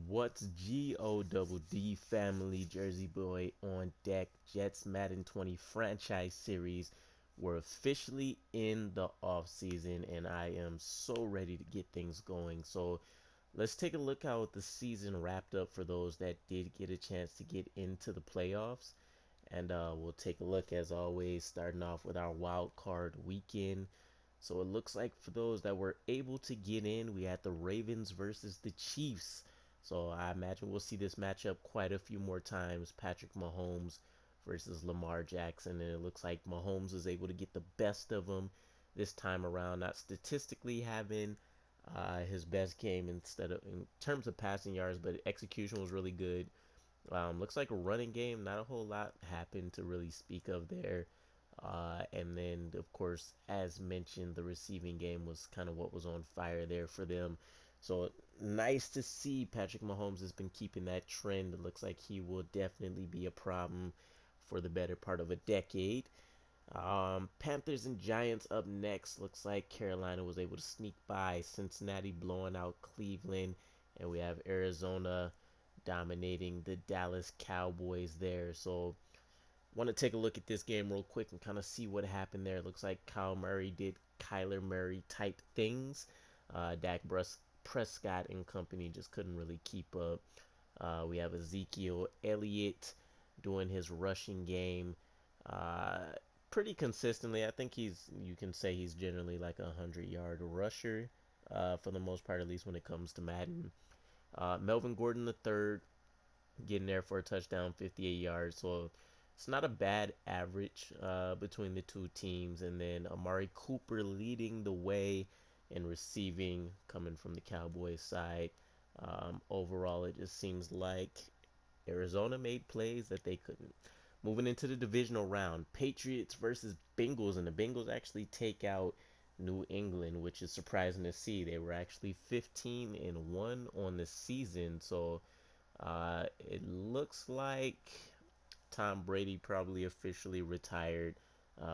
What's GODD family, Jersey Boy on deck? Jets Madden 20 franchise series. We're officially in the off season, and I am so ready to get things going. So let's take a look how the season wrapped up for those that did get a chance to get into the playoffs. And we'll take a look, as always, starting off with our wild card weekend. So it looks like for those that were able to get in, we had the Ravens versus the Chiefs. So I imagine we'll see this matchup quite a few more times. Patrick Mahomes versus Lamar Jackson. And it looks like Mahomes was able to get the best of them this time around, not statistically having his best game instead of in terms of passing yards, but execution was really good. Looks like a running game, not a whole lot happened to really speak of there. And then, of course, as mentioned, the receiving game was kind of what was on fire there for them. So nice to see Patrick Mahomes has been keeping that trend. It looks like he will definitely be a problem for the better part of a decade. Panthers and Giants up next. Looks like Carolina was able to sneak by Cincinnati, blowing out Cleveland, and we have Arizona dominating the Dallas Cowboys there. So want to take a look at this game real quick and kind of see what happened there. It looks like Kyle Murray did Kyler Murray type things. Prescott and company just couldn't really keep up. We have Ezekiel Elliott doing his rushing game uh, pretty consistently. I think you can say he's generally like a 100-yard rusher for the most part, at least when it comes to Madden. Melvin Gordon the third getting there for a touchdown, 58 yards. So it's not a bad average between the two teams. And then Amari Cooper leading the way in receiving coming from the Cowboys side. Overall, it just seems like Arizona made plays that they couldn't. Moving into the divisional round, Patriots versus Bengals, and the Bengals actually take out New England, which is surprising to see. They were actually 15-1 on the season, so it looks like Tom Brady probably officially retired,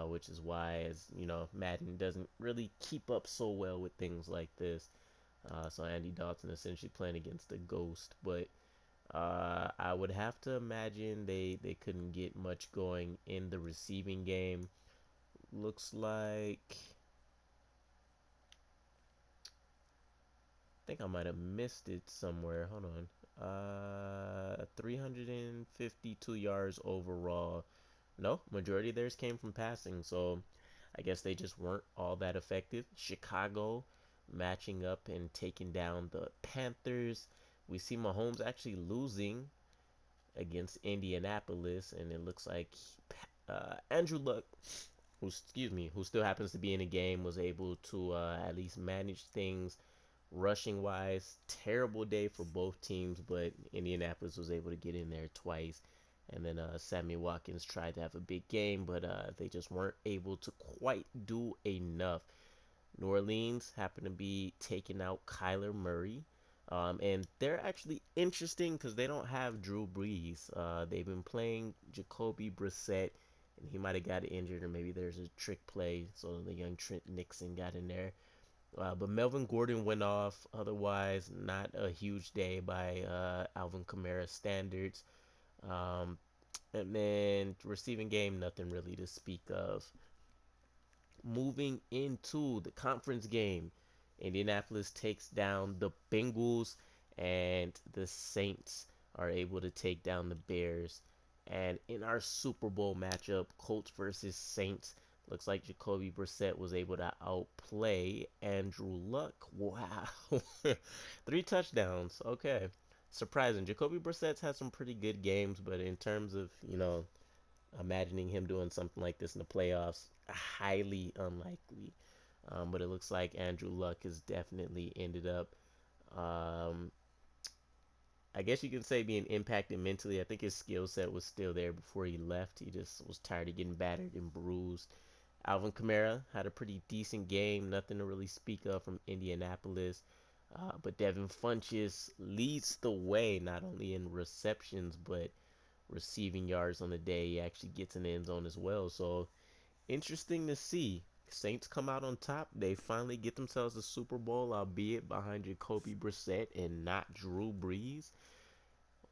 which is why, as you know, Madden doesn't really keep up so well with things like this. So Andy Dalton essentially playing against a ghost, but I would have to imagine they couldn't get much going in the receiving game. Looks like I think I might have missed it somewhere. Hold on. 352 yards overall. No, majority of theirs came from passing, so I guess they just weren't all that effective. Chicago matching up and taking down the Panthers. We see Mahomes actually losing against Indianapolis, and it looks like Andrew Luck, who still happens to be in the game, was able to at least manage things rushing wise. Terrible day for both teams, but Indianapolis was able to get in there twice. And then Sammy Watkins tried to have a big game, but they just weren't able to quite do enough. New Orleans happened to be taking out Kyler Murray. And they're actually interesting because they don't have Drew Brees. They've been playing Jacoby Brissett, and he might have got injured, or maybe there's a trick play, so the young Trent Nixon got in there. But Melvin Gordon went off. Otherwise, not a huge day by Alvin Kamara standards. Um, and then receiving game, nothing really to speak of. Moving into the conference game, Indianapolis takes down the Bengals, and the Saints are able to take down the Bears. And in our Super Bowl matchup, Colts versus Saints, looks like Jacoby Brissett was able to outplay Andrew Luck. Wow. 3 touchdowns. Okay. Surprising. Jacoby Brissett's had some pretty good games, but in terms of, imagining him doing something like this in the playoffs, highly unlikely. But it looks like Andrew Luck has definitely ended up, um, I guess you can say, being impacted mentally. I think his skill set was still there before he left. He just was tired of getting battered and bruised. Alvin Kamara had a pretty decent game. Nothing to really speak of from Indianapolis. But Devin Funchess leads the way, not only in receptions, but receiving yards on the day. He actually gets in the end zone as well. So interesting to see. Saints come out on top. They finally get themselves a Super Bowl, albeit behind Jacoby Brissett and not Drew Brees.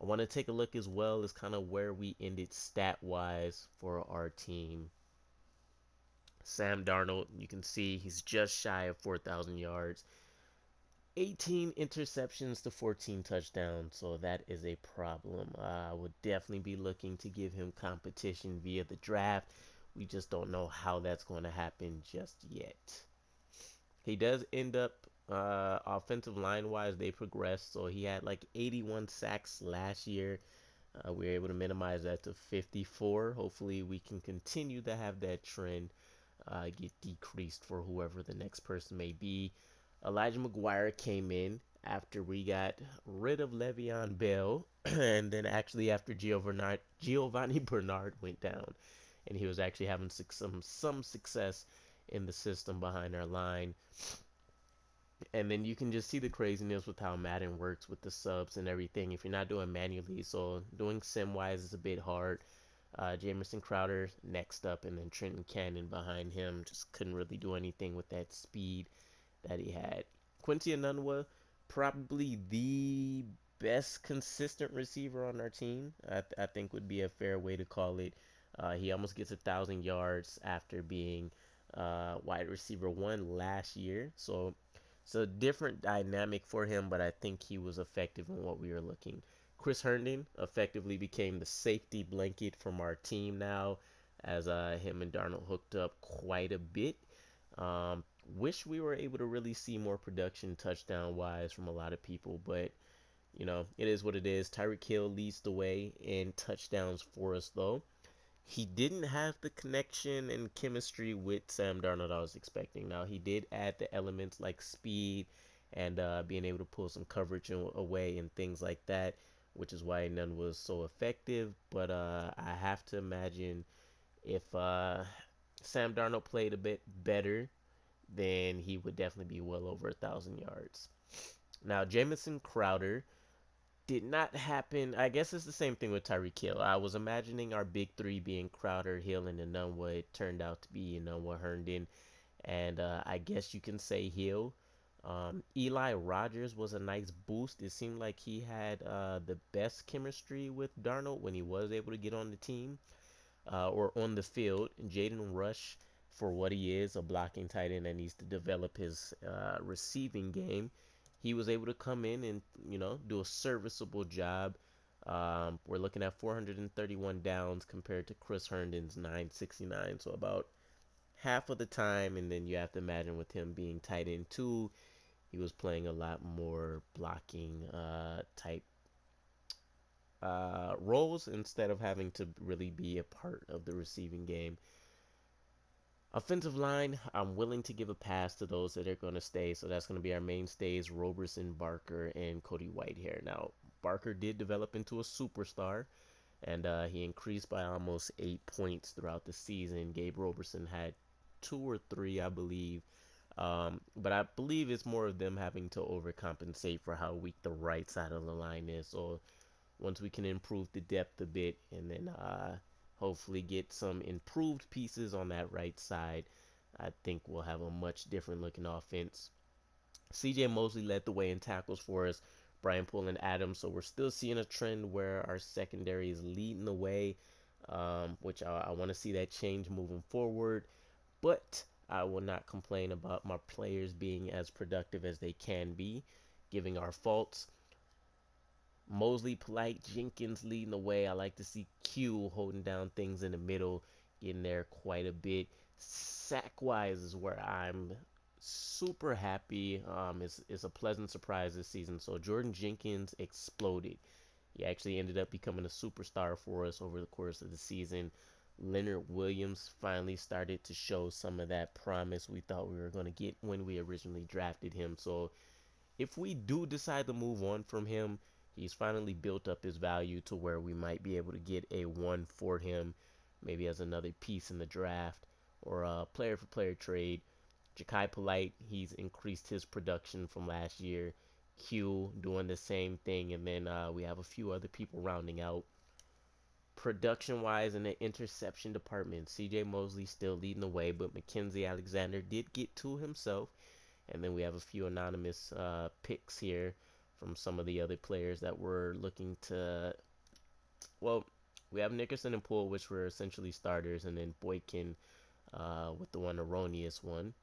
I want to take a look as well as kind of where we ended stat wise for our team. Sam Darnold, you can see he's just shy of 4,000 yards, 18 interceptions to 14 touchdowns, so that is a problem. I would definitely be looking to give him competition via the draft. We just don't know how that's going to happen just yet. He does end up offensive line wise, they progressed. So he had like 81 sacks last year. We were able to minimize that to 54. Hopefully, we can continue to have that trend get decreased for whoever the next person may be. Elijah McGuire came in after we got rid of Le'Veon Bell, and then actually after Giovanni Bernard went down, and he was actually having some success in the system behind our line. And then you can just see the craziness with how Madden works with the subs and everything. If you're not doing manually, so doing sim wise is a bit hard. Jamison Crowder next up, and then Trenton Cannon behind him. Just couldn't really do anything with that speed that he had. Quincy Enunwa, probably the best consistent receiver on our team. I think would be a fair way to call it. He almost gets 1,000 yards after being wide receiver one last year. So it's a different dynamic for him, but I think he was effective in what we were looking. Chris Herndon effectively became the safety blanket from our team now, as him and Darnold hooked up quite a bit. Wish we were able to really see more production touchdown wise from a lot of people, but it is what it is. Tyreek Hill leads the way in touchdowns for us, though. He didn't have the connection and chemistry with Sam Darnold I was expecting. Now, he did add the elements like speed and being able to pull some coverage away and things like that, which is why none was so effective. But I have to imagine if Sam Darnold played a bit better, then he would definitely be well over 1,000 yards. Now, Jamison Crowder did not happen. I guess it's the same thing with Tyreek Hill. I was imagining our big three being Crowder, Hill, and Enunwa. It turned out to be Enunwa, Herndon, and I guess you can say Hill. Eli Rogers was a nice boost. It seemed like he had the best chemistry with Darnold when he was able to get on the team or on the field. Jaden Rush, for what he is, a blocking tight end that needs to develop his receiving game, he was able to come in and do a serviceable job. We're looking at 431 downs compared to Chris Herndon's 969, so about half of the time. And then you have to imagine with him being tight end too, he was playing a lot more blocking type roles instead of having to really be a part of the receiving game. Offensive line, I'm willing to give a pass to those that are going to stay. So that's going to be our mainstays, Roberson, Barker, and Cody Whitehair. Now, Barker did develop into a superstar, and he increased by almost 8 points throughout the season. Gabe Roberson had 2 or 3, I believe. But I believe it's more of them having to overcompensate for how weak the right side of the line is. So once we can improve the depth a bit and then hopefully get some improved pieces on that right side, I think we'll have a much different looking offense. CJ Mosley led the way in tackles for us, Brian Poole and Adams. So we're still seeing a trend where our secondary is leading the way, which I want to see that change moving forward. But I will not complain about my players being as productive as they can be, giving our faults. Mosley, Polite, Jenkins leading the way. I like to see Q holding down things in the middle, getting there quite a bit. Sack wise is where I'm super happy. It's a pleasant surprise this season. So Jordan Jenkins exploded. He actually ended up becoming a superstar for us over the course of the season. Leonard Williams finally started to show some of that promise we thought we were going to get when we originally drafted him. So if we do decide to move on from him, he's finally built up his value to where we might be able to get a one for him, maybe as another piece in the draft or a player for player trade. Ja'Kai Polite, he's increased his production from last year. Q doing the same thing, and then we have a few other people rounding out. Production wise in the interception department, CJ Mosley still leading the way, but Mackenzie Alexander did get two himself. And then we have a few anonymous picks here from some of the other players that were looking to. Well, we have Nickerson and Poole, which were essentially starters, and then Boykin with the one erroneous one.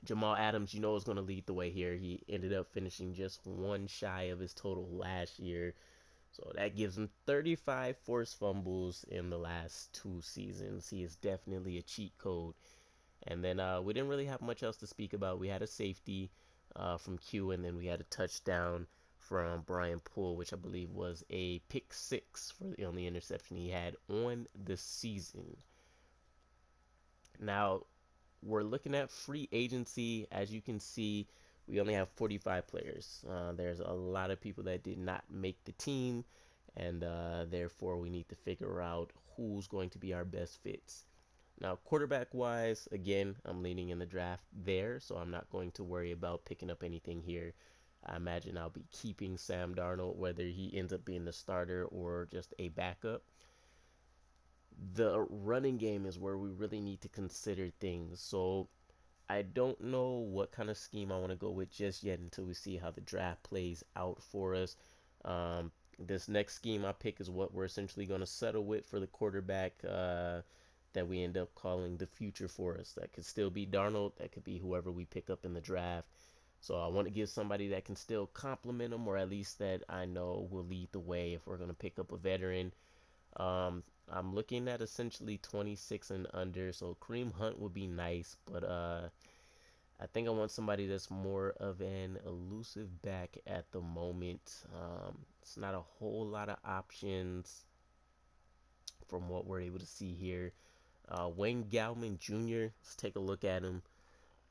Jamal Adams, you know, is going to lead the way here. He ended up finishing just one shy of his total last year. So that gives him 35 forced fumbles in the last two seasons. He is definitely a cheat code. And then we didn't really have much else to speak about. We had a safety from Q, and then we had a touchdown from Brian Poole, which I believe was a pick six for the only interception he had on the season. Now, we're looking at free agency. As you can see, we only have 45 players. There's a lot of people that did not make the team, and therefore we need to figure out who's going to be our best fits. Now, quarterback wise, again, I'm leaning in the draft there, so I'm not going to worry about picking up anything here. I imagine I'll be keeping Sam Darnold, whether he ends up being the starter or just a backup. The running game is where we really need to consider things. So I don't know what kind of scheme I want to go with just yet until we see how the draft plays out for us. This next scheme I pick is what we're essentially going to settle with for the quarterback that we end up calling the future for us. That could still be Darnold. That could be whoever we pick up in the draft. So I want to give somebody that can still complement them, or at least that I know will lead the way if we're going to pick up a veteran. I'm looking at essentially 26 and under, so Kareem Hunt would be nice, but I think I want somebody that's more of an elusive back at the moment. It's not a whole lot of options from what we're able to see here. Wayne Gallman Jr., let's take a look at him.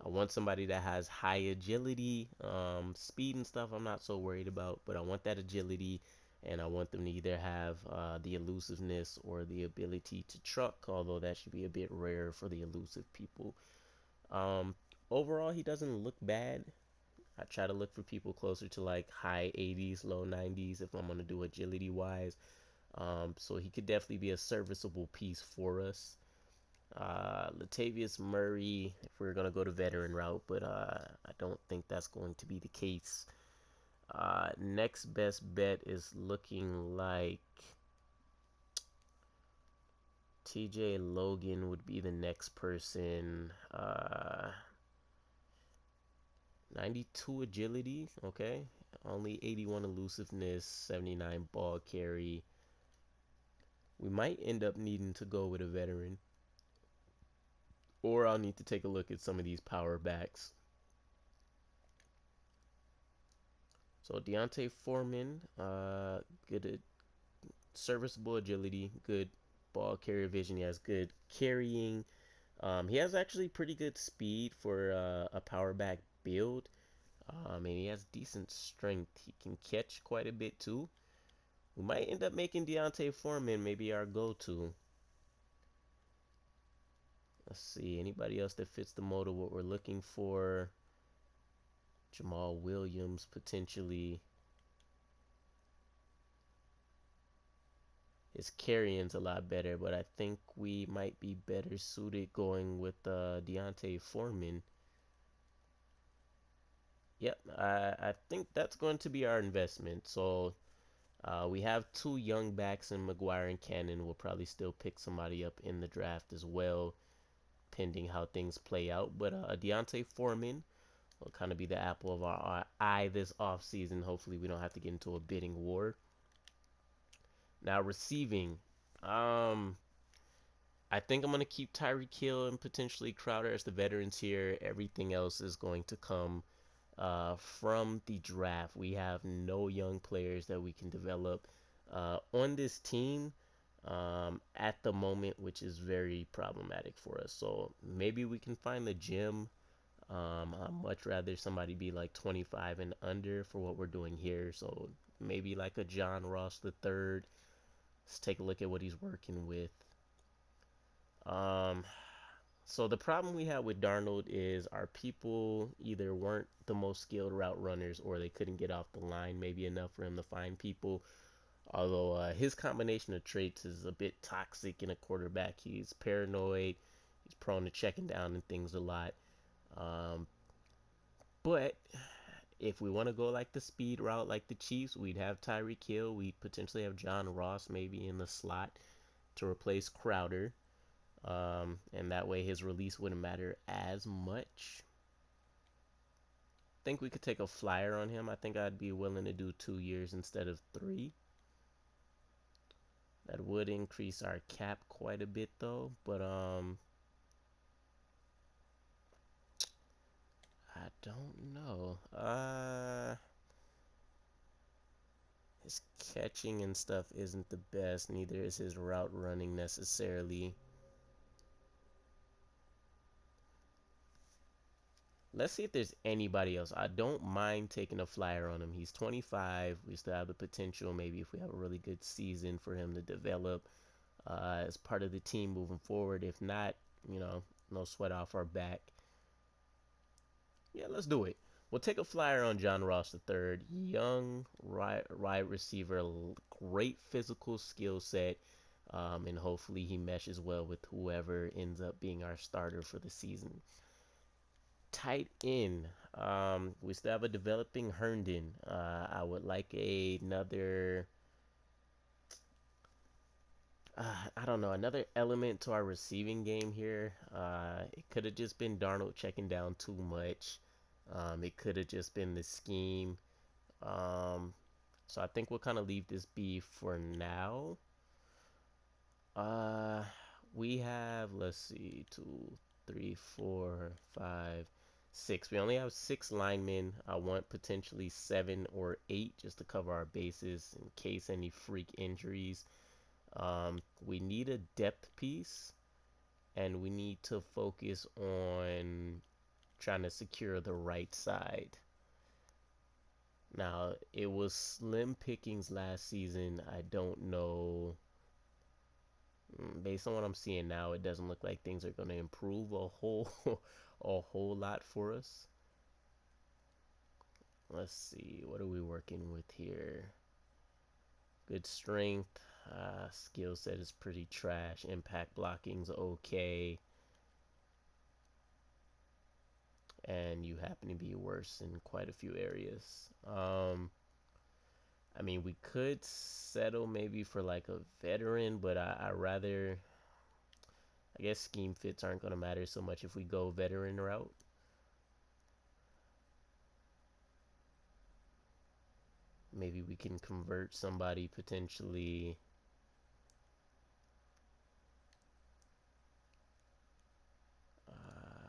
I want somebody that has high agility, speed and stuff I'm not so worried about, but I want that agility, and I want them to either have the elusiveness or the ability to truck, although that should be a bit rare for the elusive people. Um, Overall, he doesn't look bad. I try to look for people closer to like high 80s, low 90s if I'm going to do agility wise. So he could definitely be a serviceable piece for us. Latavius Murray, if we're going to go to veteran route, but I don't think that's going to be the case. Next best bet is looking like TJ Logan would be the next person. 92 agility, okay. Only 81 elusiveness, 79 ball carry. We might end up needing to go with a veteran. Or I'll need to take a look at some of these power backs. So Deontay Foreman, good serviceable agility, good ball carrier vision. He has good carrying. He has actually pretty good speed for a power back build. And he has decent strength. He can catch quite a bit too. We might end up making Deontay Foreman maybe our go-to. Let's see, anybody else that fits the mold of what we're looking for? Jamal Williams potentially. His carrying's a lot better, but I think we might be better suited going with Deontay Foreman. Yep, I think that's going to be our investment. So we have two young backs in McGuire and Cannon. We'll probably still pick somebody up in the draft as well, pending how things play out. But Deontay Foreman will kind of be the apple of our eye this offseason. Hopefully we don't have to get into a bidding war. Now receiving. I think I'm going to keep Tyreek Hill and potentially Crowder as the veterans here. Everything else is going to come from the draft. We have no young players that we can develop on this team at the moment, which is very problematic for us. So maybe we can find the gym. I'd much rather somebody be like 25 and under for what we're doing here. So maybe like a John Ross the third. Let's take a look at what he's working with. Um, so the problem we had with Darnold is our people either weren't the most skilled route runners or they couldn't get off the line maybe enough for him to find people. Although his combination of traits is a bit toxic in a quarterback. He's paranoid, he's prone to checking down and things a lot. Um, but if we want to go like the speed route, like the Chiefs, we'd have Tyreek Hill. We'd potentially have John Ross maybe in the slot to replace Crowder. And that way his release wouldn't matter as much. I think we could take a flyer on him. I think I'd be willing to do 2 years instead of three. That would increase our cap quite a bit though, but I don't know. His catching and stuff isn't the best, neither is his route running necessarily. Let's see if there's anybody else. I don't mind taking a flyer on him. He's 25. We still have the potential, maybe if we have a really good season, for him to develop as part of the team moving forward. If not, no sweat off our back. Yeah, let's do it. We'll take a flyer on John Ross III. Young wide receiver, great physical skill set, and hopefully he meshes well with whoever ends up being our starter for the season. Tight end. We still have a developing Herndon. I would like another. I don't know, another element to our receiving game here. It could have just been Darnold checking down too much. It could have just been the scheme. Um, so I think we'll kind of leave this be for now. Uh, we have, let's see, two, three, four, five, six. We only have six linemen. I want potentially seven or eight just to cover our bases in case any freak injuries. We need a depth piece, and we need to focus on trying to secure the right side. Now, it was slim pickings last season. I don't know. Based on what I'm seeing now, it doesn't look like things are going to improve a whole a whole lot for us. Let's see, what are we working with here? Good strength. Skill set is pretty trash. Impact blocking's okay. And you happen to be worse in quite a few areas. I mean, we could settle maybe for like a veteran, but I rather, I guess scheme fits aren't going to matter so much if we go veteran route. Maybe we can convert somebody potentially.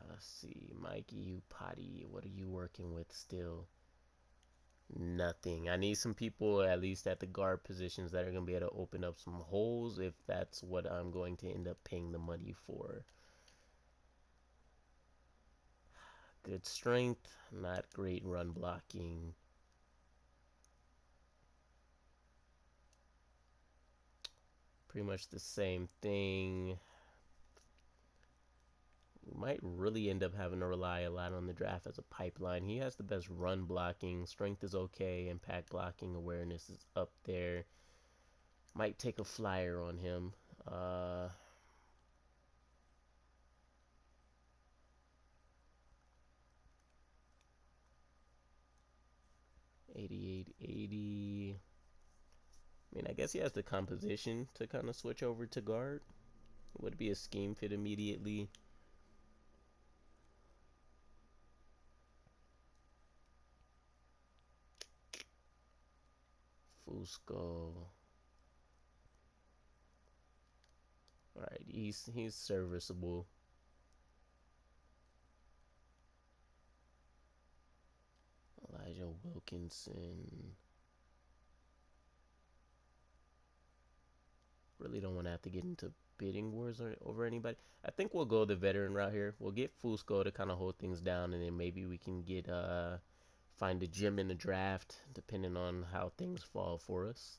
Let's see, Mikey Upati, what are you working with still? Nothing. I need some people at least at the guard positions that are going to be able to open up some holes if that's what I'm going to end up paying the money for. Good strength, not great run blocking. Pretty much the same thing. We might really end up having to rely a lot on the draft as a pipeline. He has the best run blocking. Strength is okay. Impact blocking, awareness is up there. Might take a flyer on him. 88, 80. I mean, I guess he has the composition to kind of switch over to guard. Would be a scheme fit immediately. Fusco. Alright, he's serviceable. Elijah Wilkinson. Really don't want to have to get into bidding wars over anybody. I think we'll go the veteran route here. We'll get Fusco to kind of hold things down, and then maybe we can get find a gem in the draft, depending on how things fall for us.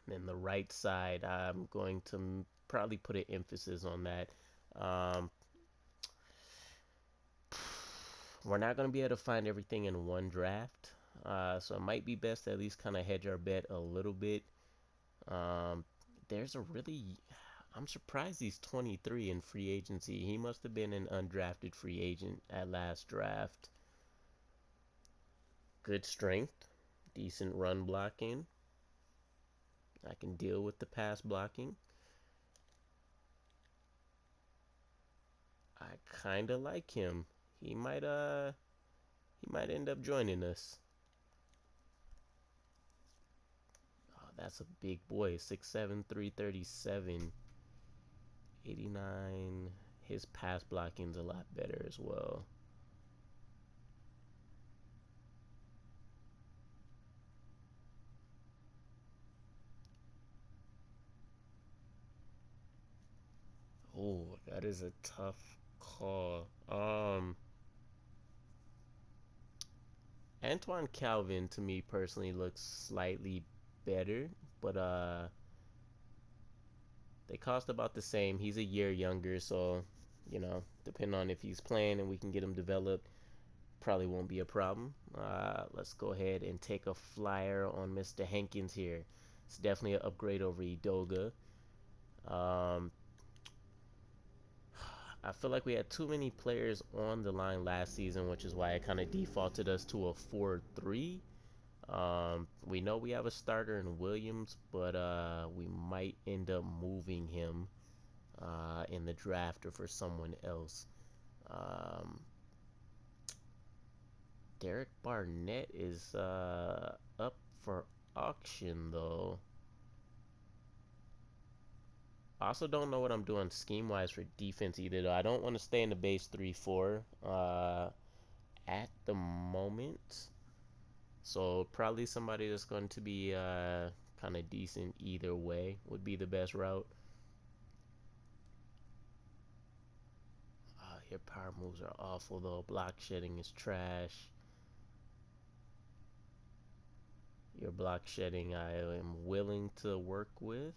And then the right side, I'm going to probably put an emphasis on that. Um, we're not going to be able to find everything in one draft. So it might be best to at least kind of hedge our bet a little bit. Um, there's a really, I'm surprised he's 23 in free agency. He must have been an undrafted free agent at last draft. Good strength, decent run blocking. I can deal with the pass blocking. I kind of like him. He might he might end up joining us. Oh, that's a big boy. 6'7", 337, 89. His pass blocking's a lot better as well. Oh, that is a tough call. Antoine Calvin to me personally looks slightly better, but they cost about the same. He's a year younger, so depending on if he's playing and we can get him developed, probably won't be a problem. Let's go ahead and take a flyer on Mr. Hankins here. It's definitely an upgrade over Edoga. Um, I feel like we had too many players on the line last season, which is why I kind of defaulted us to a 4-3. We know we have a starter in Williams, but we might end up moving him in the draft or for someone else. Um, Derek Barnett is up for auction though. I also don't know what I'm doing scheme wise for defense either though. I don't want to stay in the base 3-4 at the moment. So probably somebody that's going to be kind of decent either way would be the best route. Your power moves are awful though. Block shedding is trash. Your block shedding I am willing to work with.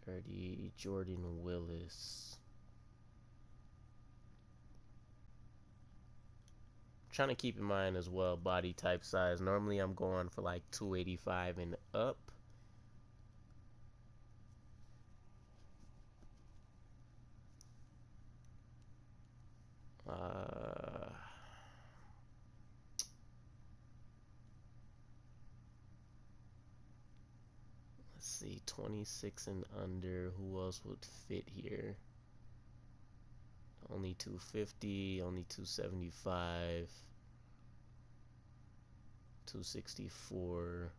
30 Jordan Willis. Trying to keep in mind as well body type size. Normally I'm going for like 285 and up. Uh, let's see, 26 and under. Who else would fit here? Only 250, only 275, 264.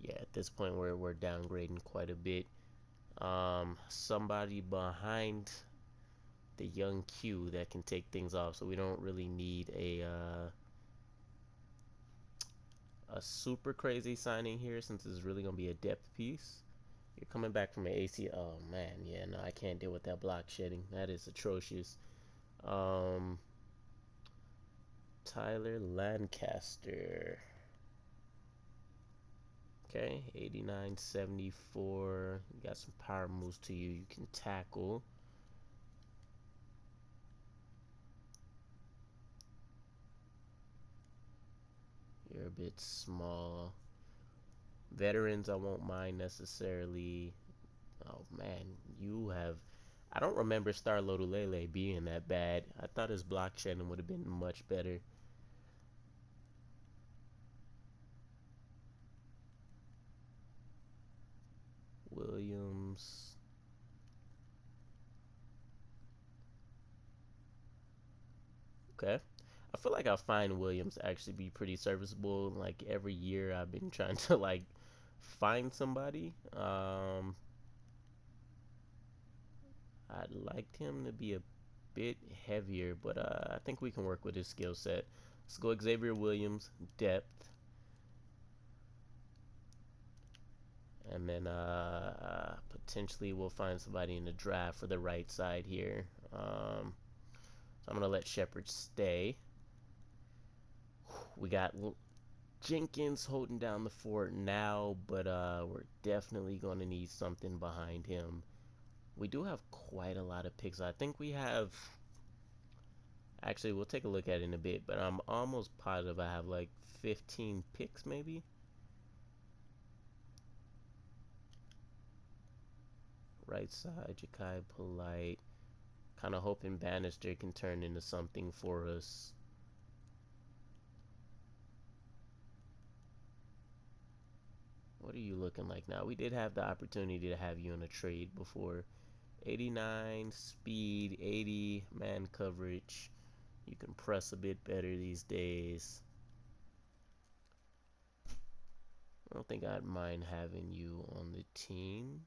Yeah, at this point we're downgrading quite a bit. Somebody behind the young Q that can take things off, so we don't really need a super crazy signing here since it's really gonna be a depth piece. You're coming back from an AC. Oh man, yeah, no, I can't deal with that block shedding. That is atrocious. Um, Tyler Lancaster. Okay, 89, 74. You got some power moves to you. You can tackle. You're a bit small. Veterans, I won't mind necessarily. Oh man, you have. I don't remember Star Lotulele being that bad. I thought his block shedding would have been much better. Williams. Okay. I feel like I find Williams actually be pretty serviceable. Like every year I've been trying to like find somebody. I'd like him to be a bit heavier, but I think we can work with his skill set. Let's go Xavier Williams, depth. And then potentially we'll find somebody in the draft for the right side here. So I'm going to let Shepard stay. We got Jenkins holding down the fort now, but we're definitely going to need something behind him. We do have quite a lot of picks. I think we have Actually, we'll take a look at it in a bit, but I'm almost positive I have like 15 picks, maybe. Right side, Jakai Polite. Kind of hoping Bannister can turn into something for us. What are you looking like now? We did have the opportunity to have you in a trade before. 89 speed, 80 man coverage. You can press a bit better these days. I don't think I'd mind having you on the team.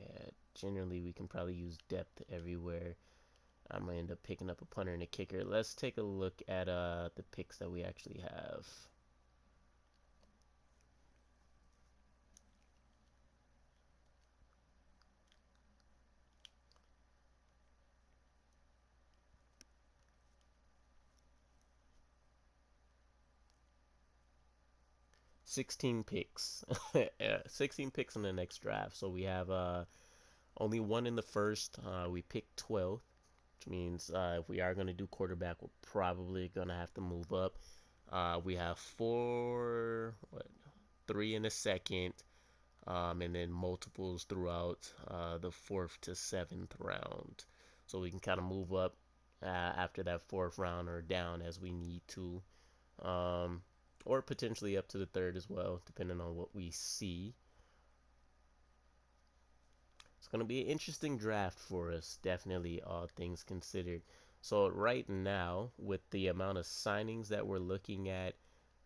Yeah, generally we can probably use depth everywhere. I'm gonna end up picking up a punter and a kicker. Let's take a look at the picks that we actually have. 16 picks. Yeah, 16 picks in the next draft. So we have only one in the first. We picked 12th, which means if we are going to do quarterback, we're probably going to have to move up. We have three in the second, and then multiples throughout the fourth to seventh round. So we can kind of move up after that fourth round or down as we need to. Um, or potentially up to the third as well, depending on what we see. It's going to be an interesting draft for us, definitely, all things considered. So, right now, with the amount of signings that we're looking at,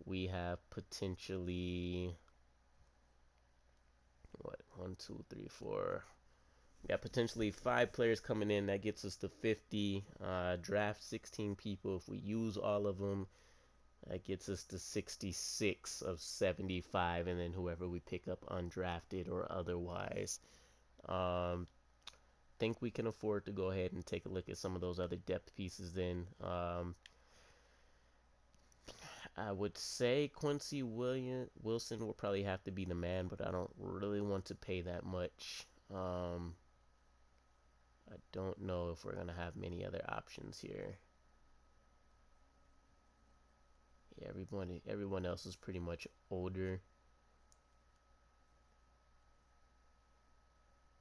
we have potentially, what, one, two, three, four. We got potentially 5 players coming in. That gets us to 50. Draft 16 people. If we use all of them, that gets us to 66 of 75, and then whoever we pick up undrafted or otherwise. Think we can afford to go ahead and take a look at some of those other depth pieces then. I would say Wilson will probably have to be the man, but I don't really want to pay that much. I don't know if we're going to have many other options here. Yeah, everyone else is pretty much older.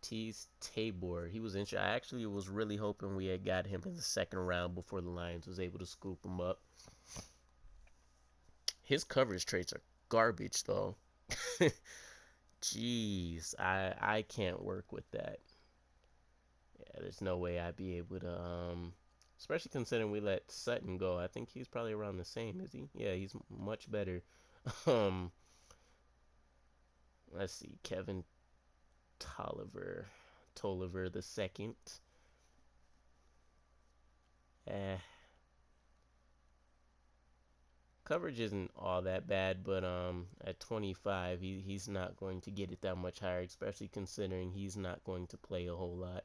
Tease Tabor. He was interesting. I actually was really hoping we had got him in the second round before the Lions was able to scoop him up. His coverage traits are garbage, though. Jeez, I can't work with that. Yeah, there's no way I'd be able to. Especially considering we let Sutton go. I think he's probably around the same, is he? Yeah, he's much better. Um, let's see, Kevin Tolliver the second. Eh, coverage isn't all that bad, but at 25, he's not going to get it that much higher, especially considering he's not going to play a whole lot.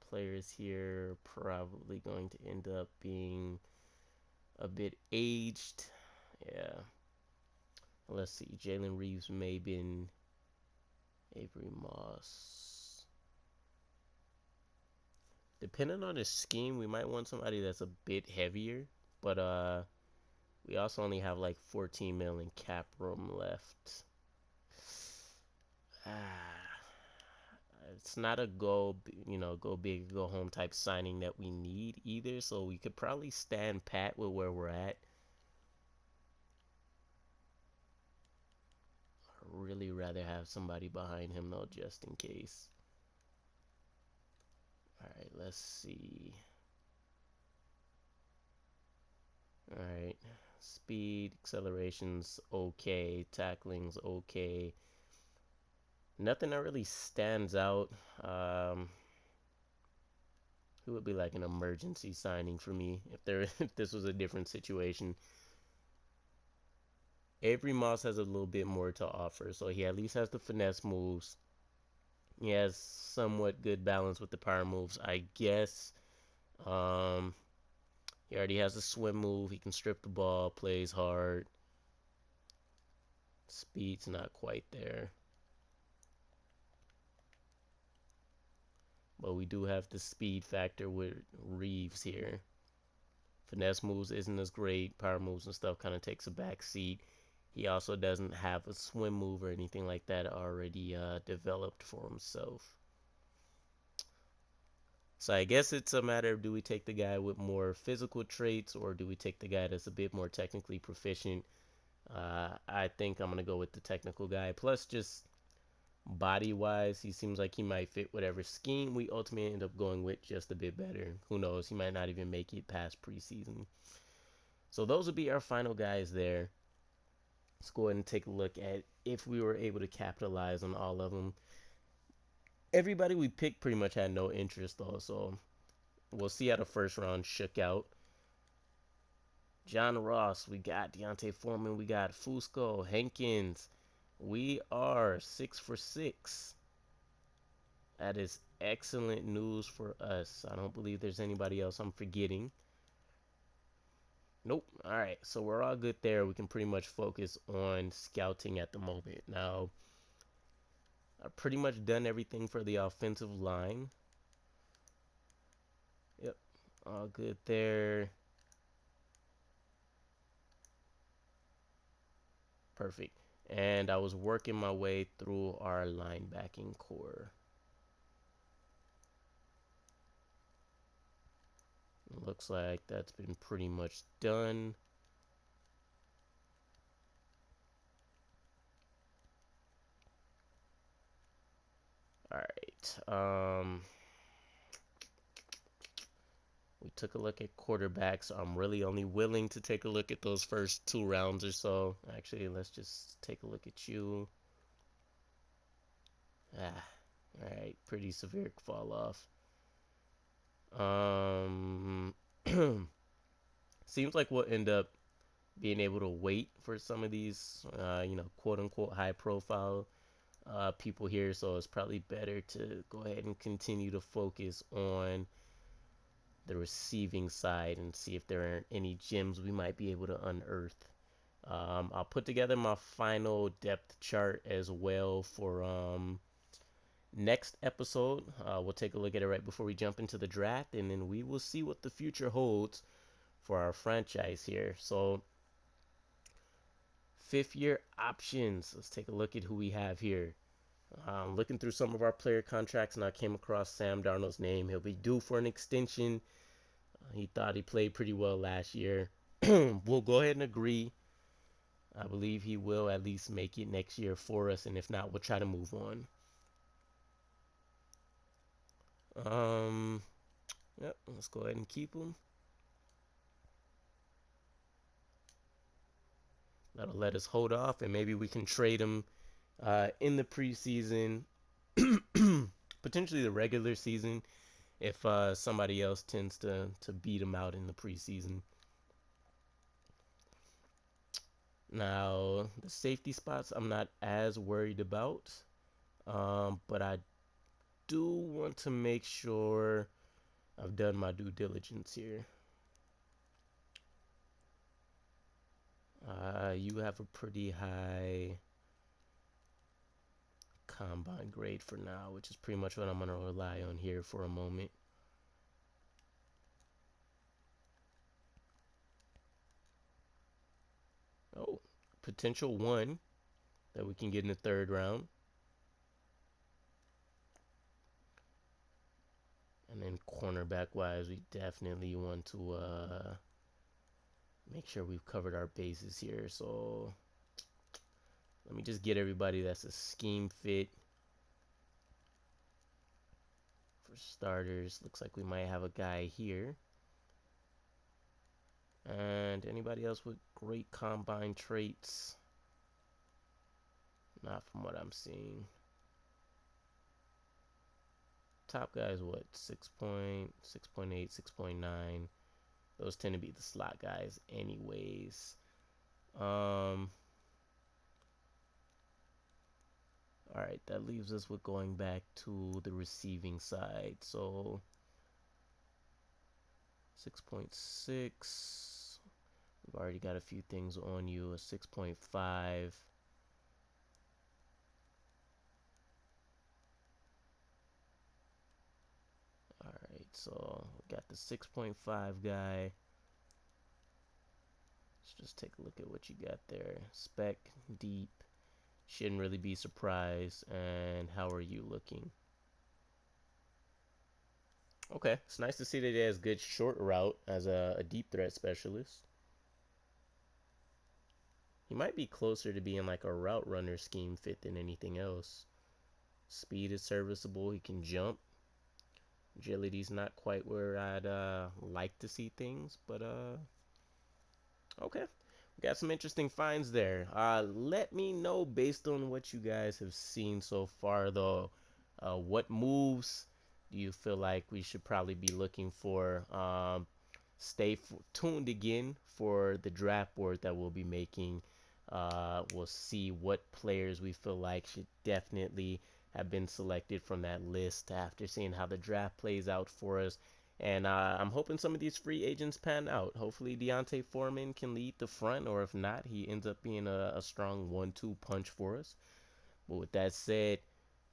Players here probably going to end up being a bit aged. Yeah. Let's see. Jalen Reeves, Mabin, Avery Moss. Depending on the scheme, we might want somebody that's a bit heavier. But we also only have like 14 mil in cap room left. It's not a go big, go home type signing that we need either. So we could probably stand pat with where we're at. I'd really rather have somebody behind him though, just in case. All right, let's see. All right, speed, acceleration's okay, tackling's okay. Nothing that really stands out. Who would be like an emergency signing for me if this was a different situation? Avery Moss has a little bit more to offer, so he at least has the finesse moves. He has somewhat good balance with the power moves, I guess. He already has a swim move. He can strip the ball, plays hard. Speed's not quite there. But we do have the speed factor with Reeves here. Finesse moves isn't as great. Power moves and stuff kind of takes a back seat. He also doesn't have a swim move or anything like that already developed for himself. So I guess it's a matter of, do we take the guy with more physical traits, or do we take the guy that's a bit more technically proficient? I think I'm going to go with the technical guy. Plus, just body-wise, he seems like he might fit whatever scheme we ultimately end up going with just a bit better. Who knows? He might not even make it past preseason. So those would be our final guys there. Let's go ahead and take a look at if we were able to capitalize on all of them. Everybody we picked pretty much had no interest, though, so we'll see how the first round shook out. John Ross, we got Deontay Foreman, we got Fusco, Hankins. We are 6 for 6. That is excellent news for us. I don't believe there's anybody else I'm forgetting. Nope. All right, so we're all good there. We can pretty much focus on scouting at the moment. Now, I've pretty much done everything for the offensive line. Yep, all good there. Perfect. And I was working my way through our linebacking core. Looks like that's been pretty much done. All right. We took a look at quarterbacks. I'm really only willing to take a look at those first 2 rounds or so. Actually, let's just take a look at you. All right. Pretty severe fall off. Seems like we'll end up being able to wait for some of these, quote unquote high profile people here. So it's probably better to go ahead and continue to focus on the receiving side and see if there are any gems we might be able to unearth. I'll put together my final depth chart as well for next episode. We'll take a look at it right before we jump into the draft, and then we will see what the future holds for our franchise here. So, 5th year options. Let's take a look at who we have here. Looking through some of our player contracts, and I came across Sam Darnold's name. He'll be due for an extension. He thought he played pretty well last year. We'll go ahead and agree. I believe he will at least make it next year for us, and if not, we'll try to move on. Yep, let's go ahead and keep him. That'll let us hold off, and maybe we can trade him in the preseason, potentially the regular season, if somebody else tends to beat him out in the preseason. Now, the safety spots I'm not as worried about, but I do want to make sure I've done my due diligence here. You have a pretty high combine grade for now, which is pretty much what I'm going to rely on here for a moment. Oh, potential 1 that we can get in the 3rd round. And then cornerback wise, we definitely want to make sure we've covered our bases here. So let me just get everybody that's a scheme fit. For starters, looks like we might have a guy here. And anybody else with great combine traits? Not from what I'm seeing. Top guys, what? 6.8, 6.9. Those tend to be the slot guys anyways. Alright, that leaves us with going back to the receiving side. So 6.6. We've already got a few things on you. A 6.5. Alright, so we got the 6.5 guy. Let's just take a look at what you got there. Spec, deep. Shouldn't really be surprised. And how are you looking? Okay, it's nice to see that he has good short route as a deep threat specialist. He might be closer to being like a route runner scheme fit than anything else. Speed is serviceable. He can jump. Agility's not quite where I'd like to see things, but okay. We got some interesting finds there. Let me know based on what you guys have seen so far, though. What moves do you feel like we should probably be looking for? Stay tuned again for the draft board that we'll be making. We'll see what players we feel like should definitely have been selected from that list after seeing how the draft plays out for us. And I'm hoping some of these free agents pan out. Hopefully Deontay Foreman can lead the front, or if not, he ends up being a strong 1-2 punch for us. But with that said,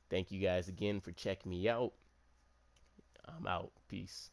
thank you guys again for checking me out. I'm out. Peace.